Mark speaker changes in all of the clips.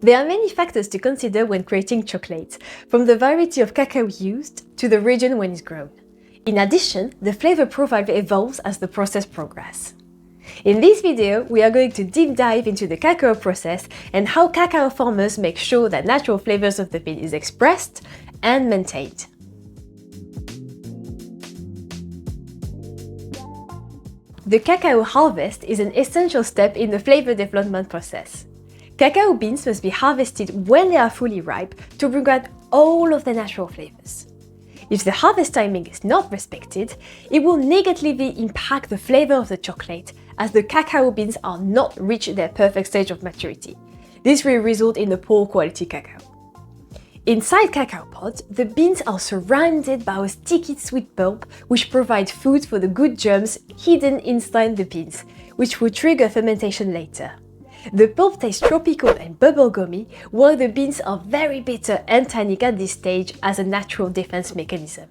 Speaker 1: There are many factors to consider when creating chocolate, from the variety of cacao used to the region when it's grown. In addition, the flavor profile evolves as the process progresses. In this video, we are going to deep dive into the cacao process and how cacao farmers make sure that natural flavors of the bean is expressed and maintained. The cacao harvest is an essential step in the flavor development process. Cacao beans must be harvested when they are fully ripe to bring out all of the natural flavors. If the harvest timing is not respected, it will negatively impact the flavor of the chocolate as the cacao beans are not reached their perfect stage of maturity. This will result in a poor quality cacao. Inside cacao pods, the beans are surrounded by a sticky sweet pulp which provides food for the good germs hidden inside the beans, which will trigger fermentation later. The pulp tastes tropical and bubblegummy, while the beans are very bitter and tannic at this stage as a natural defense mechanism.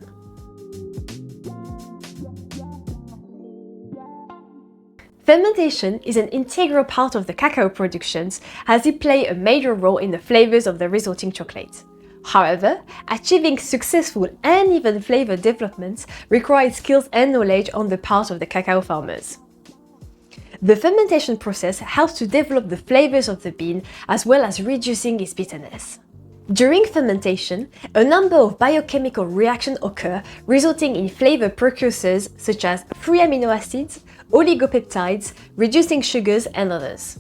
Speaker 1: Fermentation is an integral part of the cacao productions as it plays a major role in the flavors of the resulting chocolate. However, achieving successful and even flavor developments requires skills and knowledge on the part of the cacao farmers. The fermentation process helps to develop the flavors of the bean as well as reducing its bitterness. During fermentation, a number of biochemical reactions occur, resulting in flavor precursors such as free amino acids, oligopeptides, reducing sugars, and others.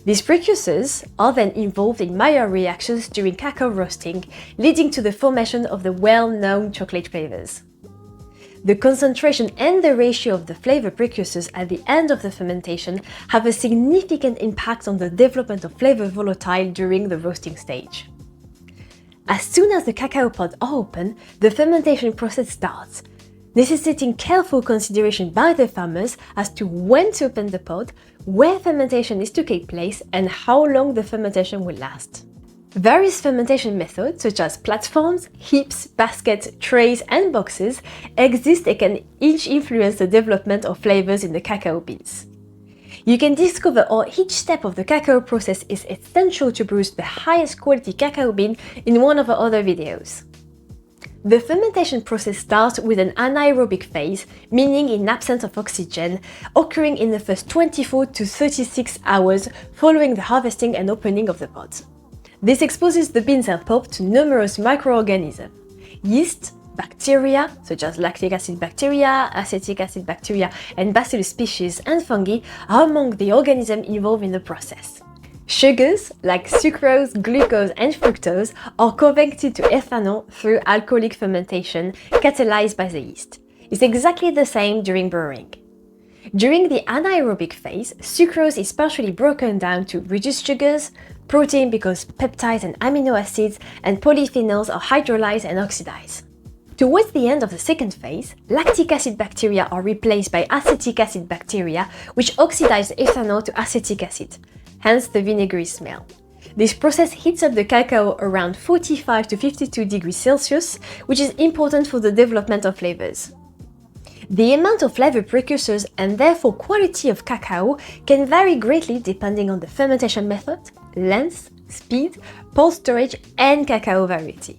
Speaker 1: These precursors are then involved in Maillard reactions during cacao roasting, leading to the formation of the well-known chocolate flavors. The concentration and the ratio of the flavor precursors at the end of the fermentation have a significant impact on the development of flavor volatile during the roasting stage. As soon as the cacao pods are open, the fermentation process starts, necessitating careful consideration by the farmers as to when to open the pod, where fermentation is to take place, and how long the fermentation will last. Various fermentation methods such as platforms, heaps, baskets, trays, and boxes exist and can each influence the development of flavors in the cacao beans. You can discover how each step of the cacao process is essential to produce the highest quality cacao bean in one of our other videos. The fermentation process starts with an anaerobic phase, meaning in absence of oxygen, occurring in the first 24 to 36 hours following the harvesting and opening of the pods. This exposes the beans and pulp to numerous microorganisms. Yeast, bacteria, such as lactic acid bacteria, acetic acid bacteria, and bacillus species, and fungi are among the organisms involved in the process. Sugars, like sucrose, glucose, and fructose, are converted to ethanol through alcoholic fermentation, catalyzed by the yeast. It's exactly the same during brewing. During the anaerobic phase, sucrose is partially broken down to reduced sugars, protein because peptides and amino acids, and polyphenols are hydrolyzed and oxidized. Towards the end of the second phase, lactic acid bacteria are replaced by acetic acid bacteria, which oxidize ethanol to acetic acid, hence the vinegary smell. This process heats up the cacao around 45 to 52 degrees Celsius, which is important for the development of flavors. The amount of flavor precursors and therefore quality of cacao can vary greatly depending on the fermentation method, length, speed, pulse storage, and cacao variety.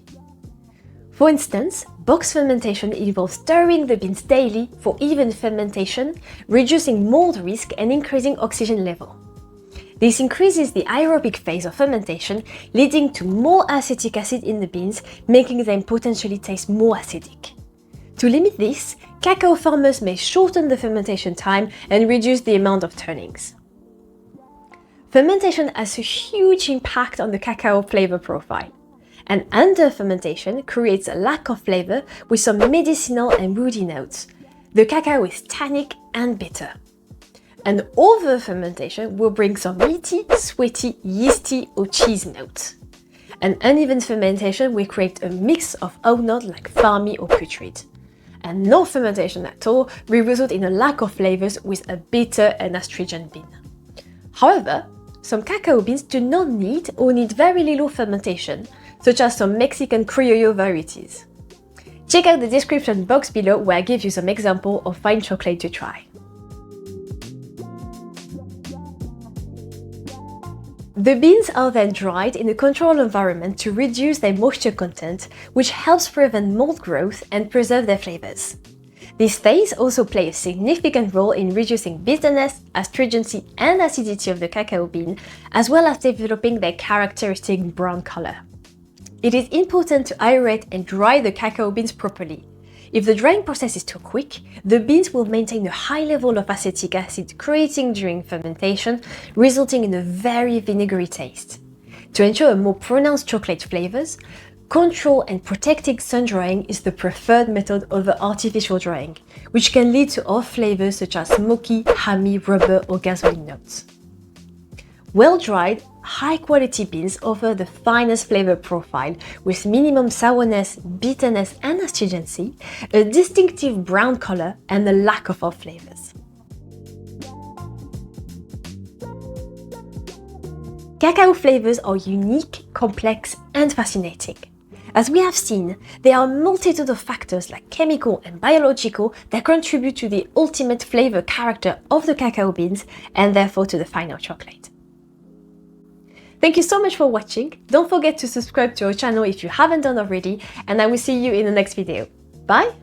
Speaker 1: For instance, box fermentation involves stirring the beans daily for even fermentation, reducing mold risk and increasing oxygen level. This increases the aerobic phase of fermentation, leading to more acetic acid in the beans, making them potentially taste more acidic. To limit this, cacao farmers may shorten the fermentation time and reduce the amount of turnings. Fermentation has a huge impact on the cacao flavor profile. And under-fermentation creates a lack of flavor with some medicinal and woody notes. The cacao is tannic and bitter. And over-fermentation will bring some meaty, sweaty, yeasty or cheese notes. An uneven fermentation will create a mix of oat notes like farmy or putrid. And no fermentation at all will result in a lack of flavors with a bitter and astringent bean. However, some cacao beans do not need or need very little fermentation, such as some Mexican Criollo varieties. Check out the description box below where I give you some examples of fine chocolate to try. The beans are then dried in a controlled environment to reduce their moisture content, which helps prevent mold growth and preserve their flavors. These stays also play a significant role in reducing bitterness, astringency and acidity of the cacao bean, as well as developing their characteristic brown color. It is important to aerate and dry the cacao beans properly. If the drying process is too quick, the beans will maintain a high level of acetic acid creating during fermentation, resulting in a very vinegary taste. To ensure a more pronounced chocolate flavors, controlled and protected sun drying is the preferred method over artificial drying, which can lead to off flavors such as smoky, hammy, rubber or gasoline notes. Well-dried, high-quality beans offer the finest flavor profile with minimum sourness, bitterness and astringency, a distinctive brown color and a lack of off flavors. Cacao flavors are unique, complex and fascinating. As we have seen, there are a multitude of factors like chemical and biological that contribute to the ultimate flavor character of the cacao beans and therefore to the final chocolate. Thank you so much for watching. Don't forget to subscribe to our channel if you haven't done already, and I will see you in the next video. Bye!